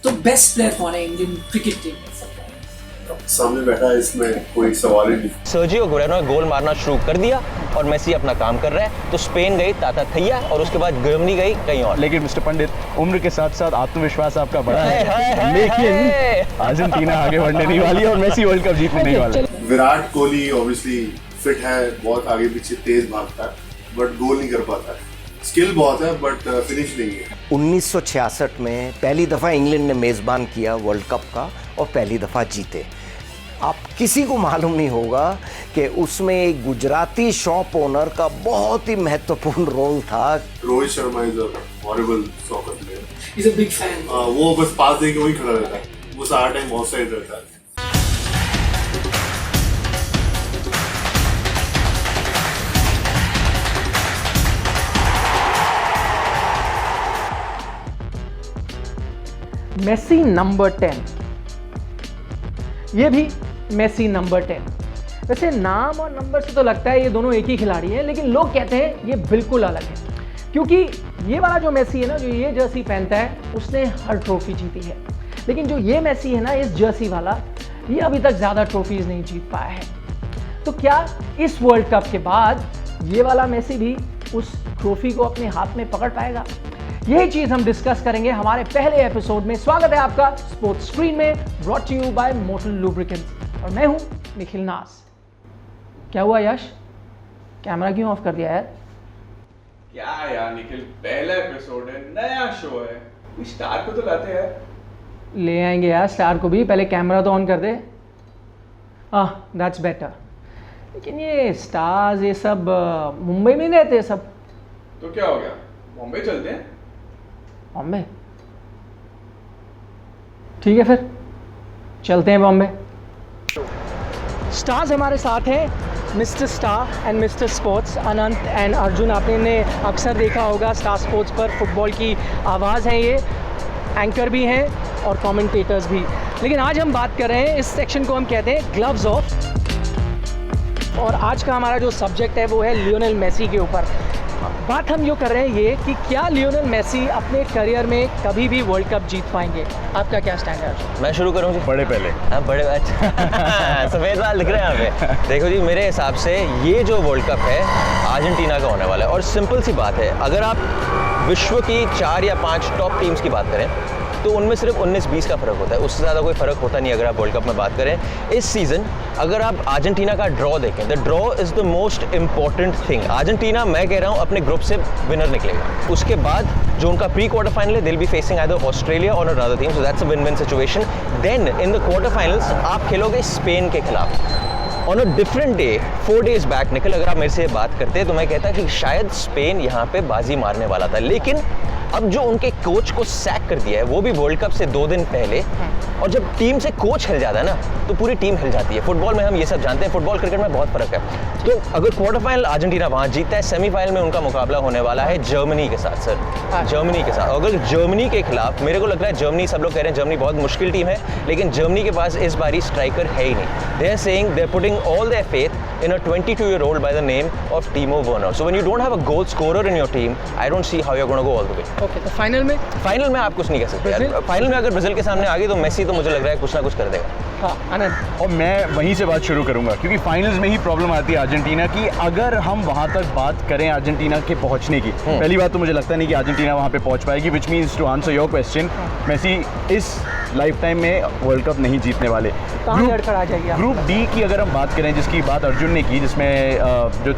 तो best player कौन है इंडियन क्रिकेट टीम में? सामने बैठा है, इसमें कोई सवाल ही नहीं। सर्जियो अग्युएरो ने गोल मारना शुरू कर दिया और मेसी अपना काम कर रहा है। तो स्पेन गई ताता थैया और उसके बाद जर्मनी गई कहीं और। लेकिन मिस्टर पंडित, उम्र के साथ साथ आत्मविश्वास आपका बड़ा है, लेकिन अर्जेंटीना आगे बढ़ने नहीं वाली है और मेसी वर्ल्ड कप जीतने नहीं वाला है। विराट कोहली ऑब्वियसली फिट है, बहुत आगे पीछे तेज भागता है, बट गोल नहीं कर पाता है। स्किल बहुत है बट फिनिश नहीं है। 1966 में पहली दफ़ा इंग्लैंड ने मेज़बान किया वर्ल्ड कप का और पहली दफ़ा जीते। आप किसी को मालूम नहीं होगा कि उसमें एक गुजराती शॉप ओनर का बहुत ही महत्वपूर्ण रोल था। Rohit Sharma is a horrible soccer player. He's a big fan. वो बस पास देके वही खड़ा रहता है, वो सारा टाइम ऑफ साइड रहता है। मेसी नंबर 10, ये भी मेसी नंबर 10। वैसे नाम और नंबर से तो लगता है ये दोनों एक ही खिलाड़ी हैं, लेकिन लोग कहते हैं ये बिल्कुल अलग है, क्योंकि ये वाला जो मेसी है ना, जो ये जर्सी पहनता है, उसने हर ट्रॉफी जीती है। लेकिन जो ये मेसी है ना, इस जर्सी वाला, ये अभी तक ज़्यादा ट्रॉफीज़ नहीं जीत पाया है। तो क्या इस वर्ल्ड कप के बाद ये वाला मेसी भी उस ट्रॉफी को अपने हाथ में पकड़ पाएगा? यही चीज हम डिस्कस करेंगे हमारे पहले एपिसोड में। स्वागत है आपका स्पोर्ट्स स्क्रीन में, brought to you by Motul lubricants, और मैं हूं निखिल नास। क्या हुआ यश, कैमरा क्यों ऑफ कर दिया यार? क्या यार निखिल, पहला एपिसोड है, नया शो है, कोई स्टार को तो लाते हैं। ले आएंगे यार स्टार को भी, पहले कैमरा तो ऑन कर दे। That's better. लेकिन ये स्टार्स ये सब मुंबई में नहीं रहते सब? तो क्या हो गया, बॉम्बे चलते हैं? बॉम्बे? ठीक है, फिर चलते हैं बॉम्बे। स्टार्स हमारे साथ हैं, mister star and mister sports, Anant and Arjun. आपने इन्हें अक्सर देखा होगा स्टार स्पोर्ट्स पर, फुटबॉल की आवाज़ है ये, एंकर भी हैं और कमेंटेटर्स भी। लेकिन आज हम बात कर रहे हैं, इस सेक्शन को हम कहते हैं ग्लव्स ऑफ, और आज का हमारा जो सब्जेक्ट है वो है लियोनेल मेसी के ऊपर। बात हम ये कर रहे हैं ये कि क्या लियोनेल मेसी अपने करियर में कभी भी वर्ल्ड कप जीत पाएंगे? आपका क्या स्टैंड है? मैं शुरू करूँ जी? बड़े पहले। हाँ बड़े, अच्छा सफ़ेद बाल दिख रहे हैं यहाँ पे। देखो जी, मेरे हिसाब से ये जो वर्ल्ड कप है अर्जेंटीना का होने वाला है। और सिंपल सी बात है, अगर आप विश्व की 4 या 5 टॉप टीम्स की बात करें तो उनमें सिर्फ 19-20 का फ़र्क होता है, उससे ज़्यादा कोई फ़र्क होता नहीं अगर आप वर्ल्ड कप में बात करें। इस सीज़न अगर आप अर्जेंटीना का ड्रॉ देखें, the draw is the most important thing. Argentina, मैं कह रहा हूँ, अपने ग्रुप से विनर निकलेगा। उसके बाद जो उनका प्री क्वार्टर फाइनल है, they'll be facing either Australia और another team, so that's a win win situation. Then in the quarter finals आप खेलोगे स्पेन के खिलाफ। On a different day 4 days back निकल, अगर आप मेरे से बात करते तो मैं कहता कि शायद स्पेन यहाँ पे बाजी मारने वाला था, लेकिन अब जो उनके कोच को सैक कर दिया है, वो भी वर्ल्ड कप से 2 दिन पहले। और जब टीम से कोच हिल जाता है ना, तो पूरी टीम हिल जाती है। फुटबॉल में हम ये सब जानते हैं, फुटबॉल क्रिकेट में बहुत फर्क है। तो अगर क्वार्टर फाइनल अर्जेंटीना वहाँ जीतता है, सेमीफाइनल में उनका मुकाबला होने वाला है जर्मनी के साथ। सर, जर्मनी के साथ, अगर जर्मनी के खिलाफ, मेरे को लग रहा है जर्मनी, सब लोग कह रहे हैं जर्मनी बहुत मुश्किल टीम है, लेकिन जर्मनी के पास इस बारी स्ट्राइकर है ही नहीं। They are saying they are putting all their faith in a 22-year-old by the name of Timo Werner. So when you don't have a goal scorer in your team, I don't see how you're going to go all the way. Okay, तो final में आप कुछ नहीं कह सकते यार। Final में अगर ब्राजील के सामने आ गई तो मेसी तो मुझे लग रहा है कुछ ना कुछ कर देगा। हाँ, आनंद। और मैं वहीं से बात शुरू करूंगा, क्योंकि फाइनल्स में ही प्रॉब्लम आती है अर्जेंटीना की। अगर हम वहां तक बात करें अर्जेंटीना के पहुंचने की, पहली बात तो मुझे लगता नहीं कि अर्जेंटीना वहां पे पहुंच पाएगी, which means to answer your question, Messi is lifetime में वर्ल्ड कप नहीं जीतने वाले। ग्रुप डी की अगर हम बात करें, जिसकी बात अर्जुन ने की, जिसमें जो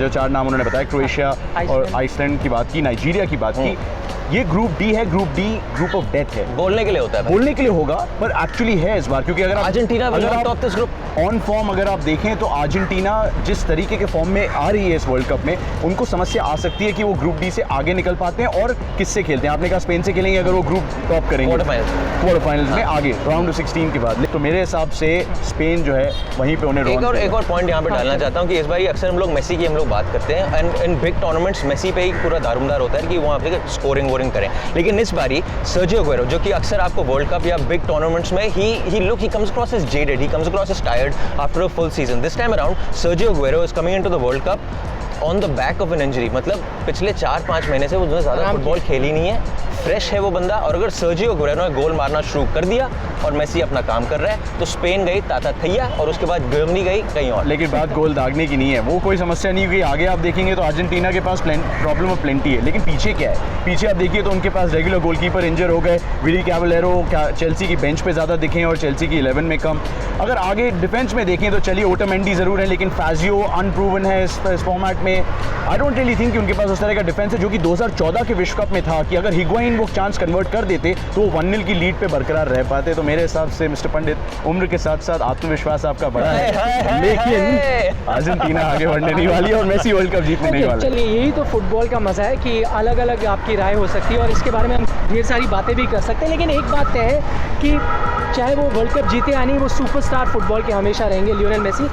4 नाम उन्होंने बताया, क्रोएशिया और आइसलैंड की बात की, नाइजीरिया की बात की, ये ग्रुप डी है। Group D group of death है। बोलने के लिए होता है, बोलने के लिए होगा, पर एक्चुअली है इस बार, क्योंकि अगर अर्जेंटीना ग्रुप ऑन फॉर्म अगर आप देखें तो अर्जेंटीना जिस तरीके के फॉर्म में आ रही है इस वर्ल्ड कप में, उनको समस्या आ सकती है कि वो ग्रुप डी से आगे निकल पाते हैं। और किससे खेलते हैं? आपने कहा स्पेन से खेलेंगे अगर वो ग्रुप टॉप करेंगे क्वार्टर फाइनल्स में आगे, राउंड ऑफ 16 के बाद। तो मेरे हिसाब से स्पेन जो है वहीं पे उन्हें एक और पॉइंट यहाँ पे डालना चाहता हूँ कि इस बार अक्सर हम लोग मेसी की बात करते हैं, and in big tournaments Messi पे ही पूरा दारोमदार होता है कि वहाँ पे स्कोरिंग वोरिंग करें। लेकिन इस बारी सर्जियो अग्युएरो, जो कि अक्सर आपको वर्ल्ड कप या बिग टूर्नामेंट्स में he comes across as jaded, he comes across as tired after a full season. This time around Sergio Aguero is coming into the World Cup on the back of an injury. मतलब पिछले 4-5 महीने से वो ज़्यादा football खेली नहीं है, fresh है वो बंदा, और अगर सर्जियो अगुएरो ने गोल मारना शुरू कर दिया और मेसी अपना काम कर रहा है तो स्पेन गई ताता थैया और उसके बाद जर्मनी गई कहीं और। लेकिन बात गोल दागने की नहीं है, वो कोई समस्या नहीं हुई। आगे आप देखेंगे तो अर्जेंटीना के पास प्रॉब्लम ऑफ प्लेंटी है, लेकिन पीछे क्या है? पीछे आप देखिए तो उनके पास रेगुलर गोलकीपर इंजर हो गए, विली कैबलेरो चेल्सी की बेंच पे ज़्यादा दिखे और चेल्सी की 11 में कम। अगर आगे डिफेंस में देखें तो चलिए ओटामेंडी ज़रूर है, लेकिन फाजियो अनप्रूवन है इस फॉर्मेट में। आई डोंट रियली थिंक कि उनके पास उस तरह का डिफेंस है जो कि 2014 के विश्व कप में था कि अगर हिगुआइन वो चांस कन्वर्ट कर देते तो वो 1-0 की लीड पे बरकरार रह पाते। तो मेरे हिसाब से मिस्टर पंडित, उम्र के साथ साथ आत्मविश्वास आपका बड़ा है, लेकिन अर्जेंटीना आगे बढ़ने नहीं वाली है और मेसी वर्ल्ड कप जीतने नहीं वाला। चलिए, यही तो फुटबॉल का मज़ा है कि अलग अलग आपकी राय हो सकती है और इसके बारे में हम ढेर सारी बातें भी कर सकते हैं, लेकिन एक बात तय है कि चाहे वो वर्ल्ड कप जीते या नहीं, वो सुपरस्टार फुटबॉल के हमेशा रहेंगे, लियोनेल मेसी।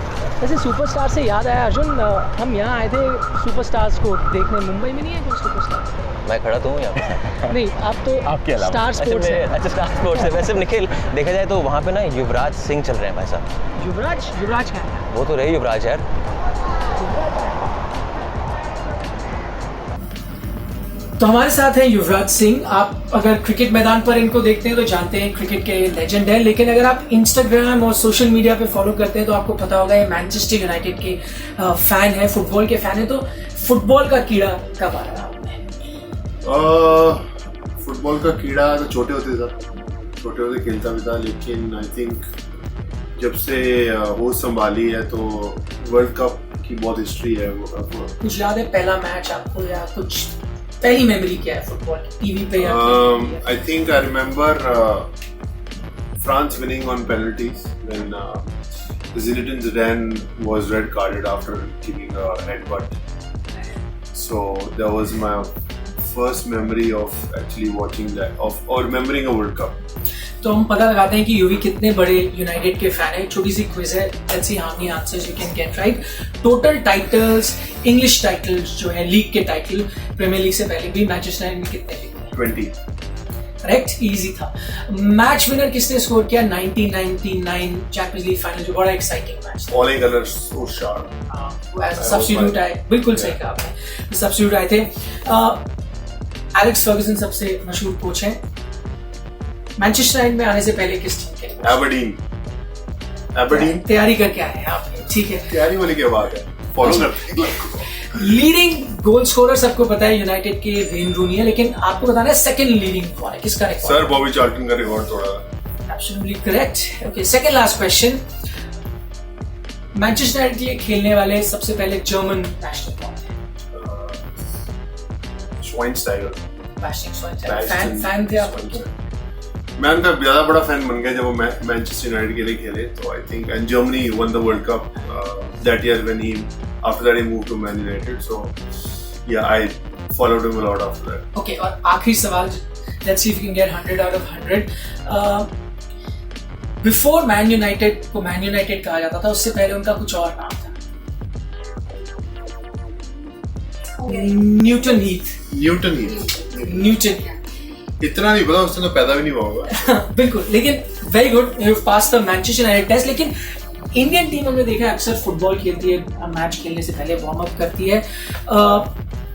वैसे सुपरस्टार से याद आया अर्जुन, हम यहाँ आए थे सुपरस्टार्स को देखने, मुंबई में नहीं है कोई सुपरस्टार? मैं खड़ा तो हूँ यहाँ पे। नहीं, आप तो आपके अलावा। स्टार स्पोर्ट्स है। अच्छा, स्टार स्पोर्ट्स है। वैसे निखिल, देखा जाए तो वहाँ पे ना युवराज सिंह चल रहे हैं भाई साहब। युवराज क्या है? वो तो रहे युवराज यार। तो हमारे साथ हैं युवराज सिंह। आप अगर क्रिकेट मैदान पर इनको देखते हैं तो जानते हैं क्रिकेट के लेजेंड है, लेकिन अगर आप इंस्टाग्राम और सोशल मीडिया पे फॉलो करते हैं तो आपको पता होगा ये मैनचेस्टर यूनाइटेड के फैन है, फुटबॉल के फैन है। तो फुटबॉल का कीड़ा कब आ रहा है? फुटबॉल का कीड़ा तो छोटे होते खेलता भी था, लेकिन आई थिंक जब से होश संभाली है तो वर्ल्ड कप की बहुत हिस्ट्री है। कुछ याद है पहला मैच आपको, या कुछ पहली मेमोरी क्या है फुटबॉल की, टीवी पे या I think I remember France winning on penalties when Zinedine Zidane was red carded after giving a headbutt. So that was my first memory of actually watching that, or remembering a World Cup. तो हम पता लगाते हैं कि UV कितने बड़े United के fan है। छोटी सी क्विज है, let's see how many answers you can get right. Total titles, English titles जो है लीग के टाइटल, प्रीमियर लीग से पहले भी मैनचेस्टर यूनाइटेड में कितने थे? 20. करेक्ट, इजी था। मैच विनर किसने स्कोर किया 1999 चैंपियंस लीग फाइनल, जो बड़ा एक्साइटिंग मैच था। Ole Gunnar Solskjaer. सब्स्टिट्यूट आए, बिल्कुल सही कहा आपने, सब्स्टिट्यूट आए थे। एलेक्स फर्गुसन सबसे मशहूर कोच हैं। मैनचेस्टर यूनाइटेड में आने से पहले किस टीम के? Aberdeen. तैयारी करके आए हैं आप, ठीक है। तैयारी वाली क्या बात है, फॉलो करते हैं। लीडिंग गोल स्कोरर सबको पता है यूनाइटेड के वेन रूनी है, लेकिन आपको बताना है सेकंड लीडिंग कौन है, किसका रिकॉर्ड? सर बॉबी चार्ल्टन का रिकॉर्ड तोड़ा। Absolutely correct. Okay, second last question. Manchester United के लिए खेलने वाले सबसे पहले जर्मन नेशनल कौन थे? Schweinsteiger. फैन थे आप उनके? मैं उनका ज्यादा बड़ा फैन बन गया जब वो मैनचेस्टर यूनाइटेड के लिए खेले, तो I think and Germany won the world cup that year when he after that he moved to Man United, so yeah I followed him a lot after that. Okay, और आखिरी सवाल, let's see if you can get 100 out of 100। Before Man United को Man United कहा जाता था, उससे पहले उनका कुछ और नाम था। Newton Heath. इतना नहीं पता, उससे तो पैदा भी नहीं हुआ होगा। बिल्कुल, लेकिन very good, you pass the Manchester United test. लेकिन इंडियन टीम हमने देखा है अक्सर फुटबॉल खेलती है, मैच खेलने से पहले वार्म अप करती है।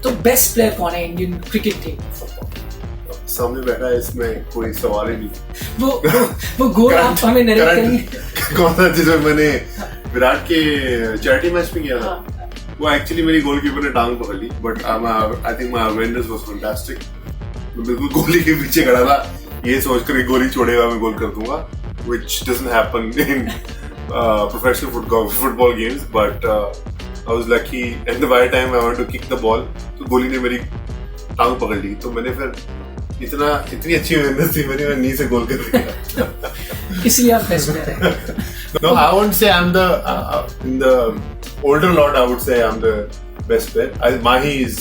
तो बेस्ट प्लेयर कौन है इंडियन क्रिकेट टीम फुटबॉल? सामने बैठा है, इसमें कोई सवाल ही नहीं। वो गोल आप हमें नरेट करेंगे। कौन सा जिसमें मैंने विराट के चैरिटी मैच में किया था, वो एक्चुअली मेरी गोलकीपर ने टांग पकड़ ली, but I think my awareness was fantastic. मैं बिल्कुल गोली के पीछे खड़ा था, ये सोचकर कि गोली छोड़ेगा मैं गोल कर दूंगा, which doesn't happen in professional football games, but I was lucky at the right time I wanted to kick the ball, तो गोली ने मेरी टांग पकड़ ली, तो मैंने फिर इतनी अच्छी अवेयरनेस थी मेरी, मैं नी से गोल कर दिया। इसलिए आप बेस्ट प्लेयर हैं। No, I won't say I'm the in the older lot. I would say I'm the best player. Mahi is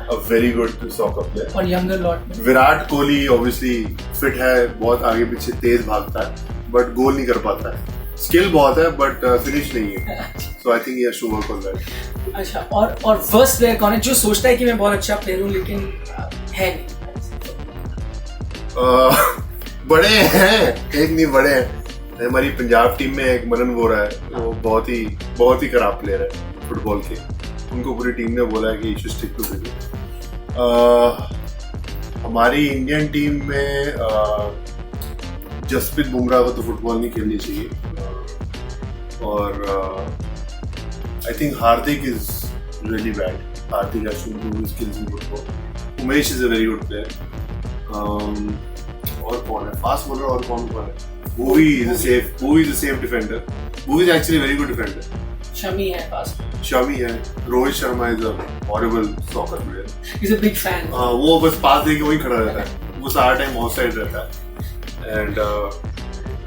a very good soccer player. और यंगर लॉट में विराट कोहली obviously fit है, बहुत आगे पीछे तेज भागता है, but गोल नहीं कर पाता है। स्किल बहुत है, but फिनिश नहीं है। So I think he has to work on that. अच्छा, और वर्स्ट प्लेयर कौन है जो सोचता है कि मैं बहुत अच्छा प्लेयर हूँ लेकिन है नहीं? बड़े हैं, एक नहीं बड़े हैं। हमारी पंजाब टीम में एक मनन वोरा है, वो बहुत ही खराब प्लेयर है फुटबॉल के। उनको पूरी टीम ने बोला है कि you should stick to cricket. हमारी इंडियन टीम में जसप्रीत बुमराह को तो फुटबॉल नहीं खेलनी चाहिए, और I think Hardik is really bad. Hardik has to improve his skills in football. Umesh is a very good player. और कौन है फास्ट बॉलर, और कौन है? Bhuvi is a safe defender. Bhuvi is actually a very good defender. Shami है पास. Shami है. Rohit Sharma is a horrible soccer player. He's a big fan. वो बस पास देके वही खड़ा रहता है. वो सारा टाइम ऑफ साइड रहता है. एंड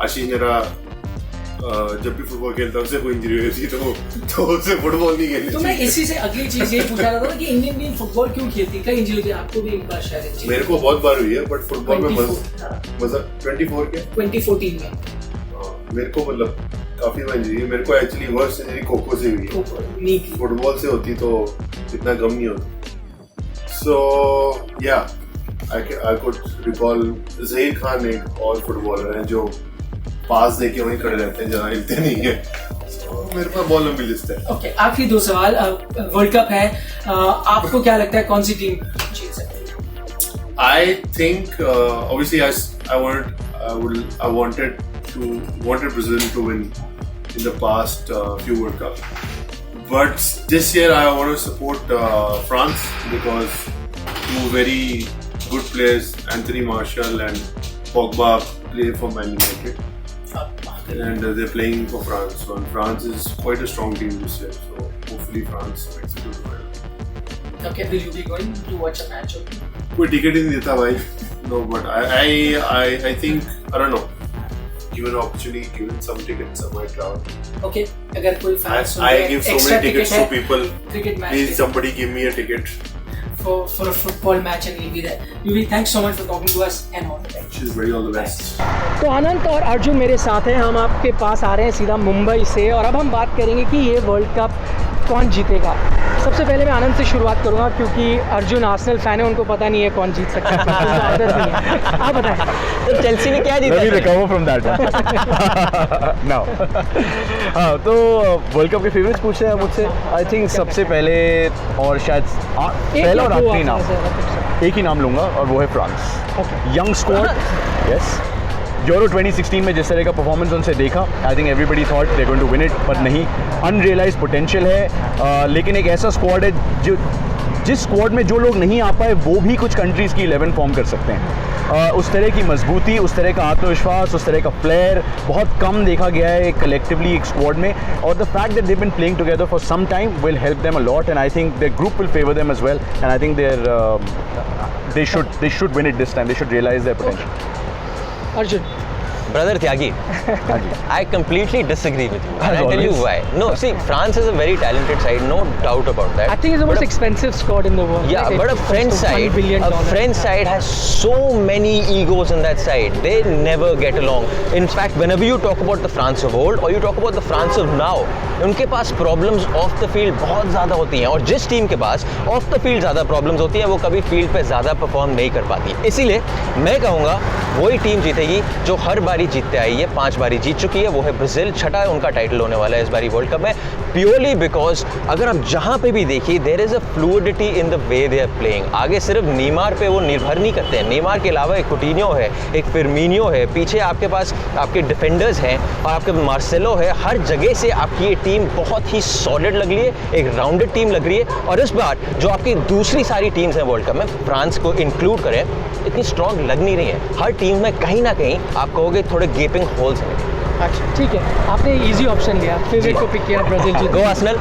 आशीष नेहरा जब भी फुटबॉल खेलता है उसे कोई इंजरी होती तो उसे फुटबॉल नहीं खेलनी. तो मैं इसी से अगली चीज ये पूछा रहा था कि इंडियन टीम फुटबॉल क्यों खेलती है, कई इंजरी होती है. आपको भी एक बार शायद इंजरी. मेरे को बहुत बार हुई है, बट फुटबॉल में मजा 24 के 2014 में मेरे को मतलब काफी बार इंजरी है. मेरे को एक्चुअली वर्स्ट इंजरी खो-खो से हुई है. फुटबॉल से होती तो इतना गम नहीं होता. सो yeah I could recall Zaheer Khan एक और फुटबॉलर है जो पास देके वहीं खड़े रहते हैं, जहाँ हिलते नहीं है. मेरे पास बहुत लंबी लिस्ट है. ओके, आखिरी दो सवाल. वर्ल्ड कप है, आपको क्या लगता है कौन सी टीम जीत सकती है? I think obviously I wanted Brazil to win in the past few World Cup, but this year I want to support France because two very good players, Anthony Martial and Pogba, play for Man United. And they're playing for France. So France is quite a strong team this year. So hopefully France makes it to the final. Okay, will you be going to watch a match? कोई ticket ही नहीं देता भाई. No, but I think I don't know. Given opportunity, given some tickets, I might travel. Okay, अगर कोई fans I give so many tickets to people. Cricket match. Please somebody give me a ticket. For a football match and we'll be there. Yuvi, thanks so much for talking to us and all the best. She's very all the best. तो अनंत और अर्जुन मेरे साथ हैं. हम आपके पास आ रहे हैं सीधा मुंबई से, और अब हम बात करेंगे कि ये वर्ल्ड कप कौन जीतेगा. सबसे पहले मैं आनंद से शुरुआत करूंगा क्योंकि अर्जुन आर्सेनल फैन है, उनको पता नहीं है कौन जीत सकता है. आदत नहीं है. आप बताएं. तो चेल्सी ने क्या जीता? Let me recover from that. Now. हाँ, तो वर्ल्ड कप के फेवरेट्स पूछ रहे हैं मुझसे. आई थिंक सबसे पहले और शायद पहला और आखिरी नाम एक ही नाम लूंगा, और वो है France. Young squad. Yes. Euro 2016 में जिस तरह का परफॉर्मेंस उनसे देखा, I think everybody thought they going to win it, but नहीं. अनरियलाइज्ड पोटेंशियल है, लेकिन एक ऐसा स्क्वाड है जो जिस स्क्वाड में जो लोग नहीं आ पाए वो भी कुछ कंट्रीज़ की 11 फॉर्म कर सकते हैं. उस तरह की मजबूती, उस तरह का आत्मविश्वास, उस तरह का फ्लेयर बहुत कम देखा गया है कलेक्टिवली एक स्क्वाड में. और the fact that they been playing together for some time will help them a lot, and I think their group will favour them as well, and I think they should win it this time. They should realize their potential. Arjun. Brother Tyagi, I completely disagree with you. And I'll tell you why. No, see, France is a very talented side, no doubt about that. I think it's the most expensive squad in the world. Yeah, like but a French side has so many egos in that side. They never get along. In fact, whenever you talk about the France of old or you talk about the France of now, उनके पास problems of the field बहुत ज़्यादा होती हैं, और जिस team के पास of the field ज़्यादा problems होती हैं वो कभी फील्ड पे ज़्यादा परफॉर्म नहीं कर पाती. इसीलिए मैं कहूँगा वही टीम जीतेगी जो हर बारी जीतते आई है. 5 बारी जीत चुकी है, वो है ब्राज़ील. 6ठा उनका टाइटल होने वाला है इस बारी वर्ल्ड कप में, प्योरली बिकॉज अगर आप जहाँ पे भी देखिए there is a fluidity in the way they are playing. आगे सिर्फ नीमार पे वो निर्भर नहीं करते हैं. नीमार के अलावा एक कुटिन्यो है, एक फिर्मिनियो है, पीछे आपके पास आपके डिफेंडर्स हैं और आपके मार्सेलो है. हर जगह से आपकी ये टीम बहुत ही सॉलिड लग रही है, एक राउंडेड टीम लग रही है. और इस बार जो आपकी दूसरी सारी टीम्स हैं वर्ल्ड कप में, फ्रांस को इंक्लूड करें, इतनी स्ट्रॉन्ग लग नहीं रही है. हर टीम में कहीं ना कहीं आप कहोगे थोड़े गेपिंग होल्स हैं. अच्छा ठीक है, आपने इजी ऑप्शन लिया, फेवरेट को पिक किया, ब्राज़ील जीत. गो आर्सेनल.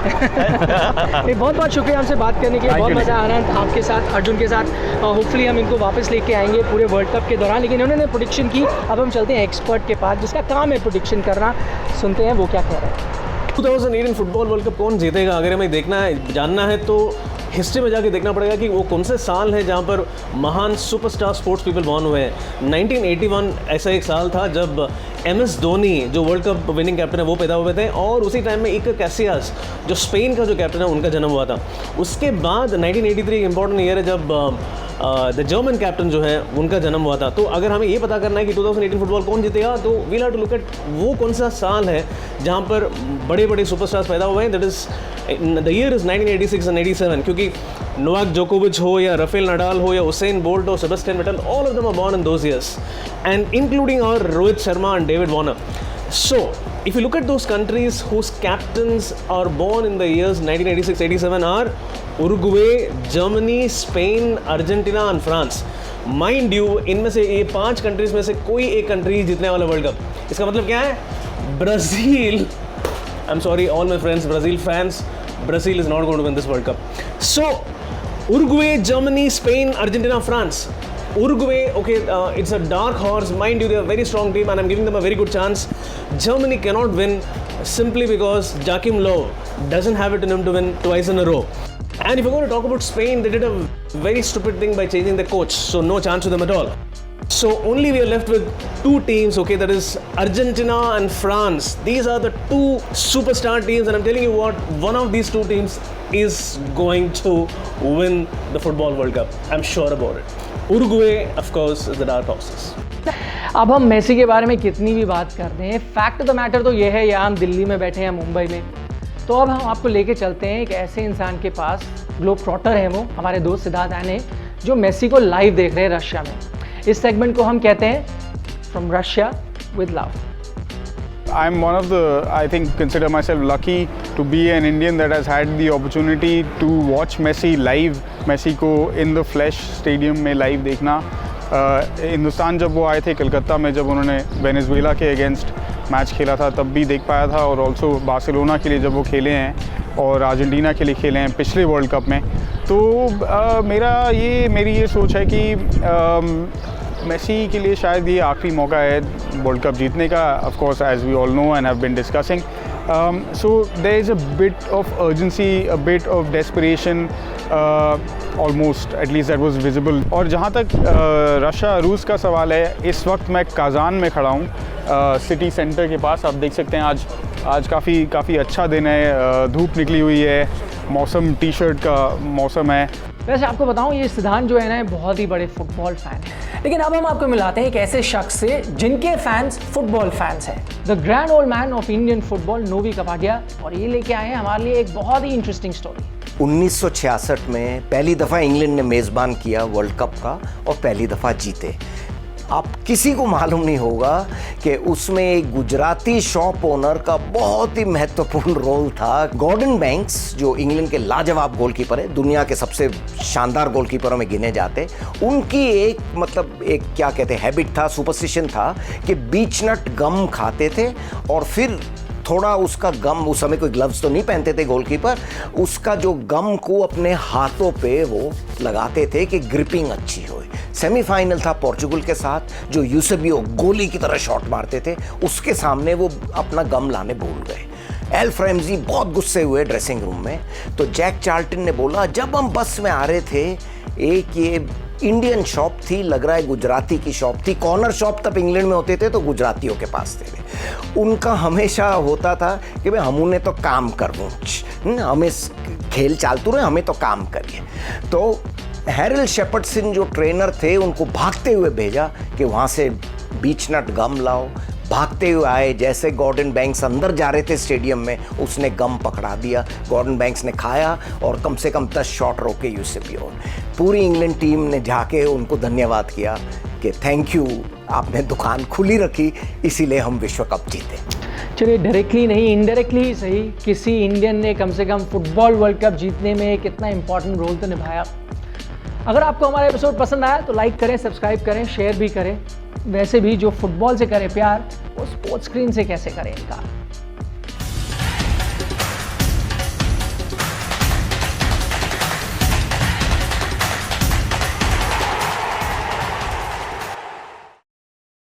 बहुत बहुत शुक्रिया हमसे बात करने के लिए. बहुत मज़ा आ रहा है आपके साथ, अर्जुन के साथ. होपफुली हम इनको वापस लेके आएंगे पूरे वर्ल्ड कप के दौरान. लेकिन उन्होंने प्रेडिक्शन की, अब हम चलते हैं एक्सपर्ट के पास जिसका काम है प्रेडिक्शन करना. सुनते हैं वो क्या कह रहे हैं. 2018 फुटबॉल वर्ल्ड कप कौन जीतेगा, अगर हमें देखना है, जानना है तो हिस्ट्री में जाके देखना पड़ेगा कि वो कौन से साल है जहाँ पर महान सुपरस्टार स्पोर्ट्स पीपल बॉर्न हुए हैं. 1981 ऐसा एक साल था जब MS धोनी जो वर्ल्ड कप विनिंग कैप्टन है वो पैदा हुए थे, और उसी टाइम में इकर कैसियास जो स्पेन का जो कैप्टन है उनका जन्म हुआ था. उसके बाद 1983 एक इंपॉर्टेंट ईयर है जब द जर्मन कैप्टन जो है उनका जन्म हुआ था। तो अगर हमें ये पता करना है कि 2018 फुटबॉल कौन जीतेगा, तो we'll have to look at वो कौन सा साल है जहाँ पर बड़े बड़े सुपरस्टार्स पैदा हुए हैं। That is the year is 1986 and 87, क्योंकि नोवाक जोकोविच हो या राफेल नडाल हो या उसेन बोल्ट हो, Sebastian Vettel, all of them are born in those years, and including our Rohit Sharma and David Warner. So if you look at those countries whose captains are born in the years 1986-87 are Uruguay, Germany, Spain, Argentina and France. Mind you, इनमें से ये 5 countries में से कोई एक country जीतने वाला world cup. इसका मतलब क्या है? Brazil, I am sorry all my friends Brazil fans, Brazil is not going to win this world cup. So Uruguay, Germany, Spain, Argentina, France. Uruguay, okay, it's a dark horse. Mind you, they're a very strong team and I'm giving them a very good chance. Germany cannot win simply because Joachim Löw doesn't have it in him to win twice in a row. And if you're going to talk about Spain, they did a very stupid thing by changing their coach, so no chance to them at all. So only we are left with 2 teams, okay, that is Argentina and France. These are the 2 superstar teams, and I'm telling you what, one of these 2 teams is going to win the Football World Cup. I'm sure about it. Uruguay, of course, is the dark horses. अब हम Messi के बारे में कितनी भी बात कर रहे हैं, फैक्ट ऑफ द मैटर तो ये है, या हम दिल्ली में बैठे हैं मुंबई में, तो अब हम आपको लेके चलते हैं एक ऐसे इंसान के पास, ग्लोब ट्रॉटर है वो, हमारे दोस्त सिद्धार्थ आने, जो मेसी को लाइव देख रहे हैं रशिया में। इस सेगमेंट को हम कहते हैं from Russia with love. I'm one of the, I think, consider myself lucky to be an Indian that has had the opportunity to watch Messi live, Messi को in the flesh stadium में live देखना। हिंदुस्तान जब वो आए थे कलकत्ता में, जब उन्होंने वेनेजुएला के अगेंस्ट मैच खेला था, तब भी देख पाया था, और ऑल्सो बार्सिलोना के लिए जब वो खेले हैं और अर्जेंटीना के लिए खेले हैं पिछले वर्ल्ड कप में। तो मेरी ये सोच है कि मेसी के लिए शायद ये आखिरी मौका है वर्ल्ड कप जीतने का, of course as we all know and have been discussing. So there is a bit of urgency, a bit of desperation, almost at least that was visible. और जहाँ तक रशिया रूस का सवाल है, इस वक्त मैं काज़ान में खड़ा हूँ, सिटी सेंटर के पास। आप देख सकते हैं आज काफ़ी अच्छा दिन है, धूप निकली हुई है, मौसम टी शर्ट का मौसम है। वैसे आपको बताऊं, ये सिद्धांत जो है ना, बहुत ही बड़े फुटबॉल फैन है, लेकिन अब हम आपको मिलाते हैं एक ऐसे शख्स से जिनके फैंस फुटबॉल फैंस हैं, the grand old man of Indian football, Novy Kapadia, और ये लेके आए हैं हमारे लिए एक बहुत ही इंटरेस्टिंग स्टोरी। 1966 में पहली दफ़ा इंग्लैंड ने मेज़बान किया वर्ल्ड कप का और पहली दफ़ा जीते। आप किसी को मालूम नहीं होगा कि उसमें एक गुजराती शॉप ओनर का बहुत ही महत्वपूर्ण रोल था। गॉर्डन बैंक्स, जो इंग्लैंड के लाजवाब गोलकीपर है, दुनिया के सबसे शानदार गोलकीपरों में गिने जाते, उनकी एक क्या कहते हैं, हैबिट था, सुपरस्टिशन था कि बीच नट गम खाते थे और फिर थोड़ा उसका गम, उस समय कोई ग्लव्स तो नहीं पहनते थे गोलकीपर, उसका जो गम को अपने हाथों पे वो लगाते थे कि ग्रिपिंग अच्छी हो। सेमीफाइनल था पोर्चुगल के साथ, जो यूसेबियो गोली की तरह शॉट मारते थे, उसके सामने वो अपना गम लाने भूल गए। एल्फ रैम्जी बहुत गुस्से हुए ड्रेसिंग रूम में, तो जैक चार्ल्टन ने बोला, जब हम बस में आ रहे थे, एक ये इंडियन शॉप थी, लग रहा है गुजराती की शॉप थी, कॉर्नर शॉप तब इंग्लैंड में होते थे तो गुजरातियों के पास थे, उनका हमेशा होता था कि भाई हम उन्हें तो काम करवूँ, हमें खेल चालतू रहे, हमें तो काम करिए। तो हैरल्ड शेपर्डसन जो ट्रेनर थे, उनको भागते हुए भेजा कि वहाँ से बीच नट गम लाओ। भागते हुए आए, जैसे गॉर्डन बैंक्स अंदर जा रहे थे स्टेडियम में, उसने गम पकड़ा दिया, गॉर्डन बैंक्स ने खाया और कम से कम 10 शॉट रोके यूसेबियो। पूरी इंग्लैंड टीम ने जाके उनको धन्यवाद किया कि थैंक यू, आपने दुकान खुली रखी, इसीलिए हम विश्व कप जीते। चलिए, डायरेक्टली नहीं, इनडायरेक्टली ही सही, किसी इंडियन ने कम से कम फुटबॉल वर्ल्ड कप जीतने में एक इतना इंपॉर्टेंट रोल तो निभाया। अगर आपको हमारा एपिसोड पसंद आया तो लाइक करें, सब्सक्राइब करें, शेयर भी करें। वैसे भी जो फुटबॉल से करे प्यार, वो स्पोर्ट्स स्क्रीन से कैसे करें इनका।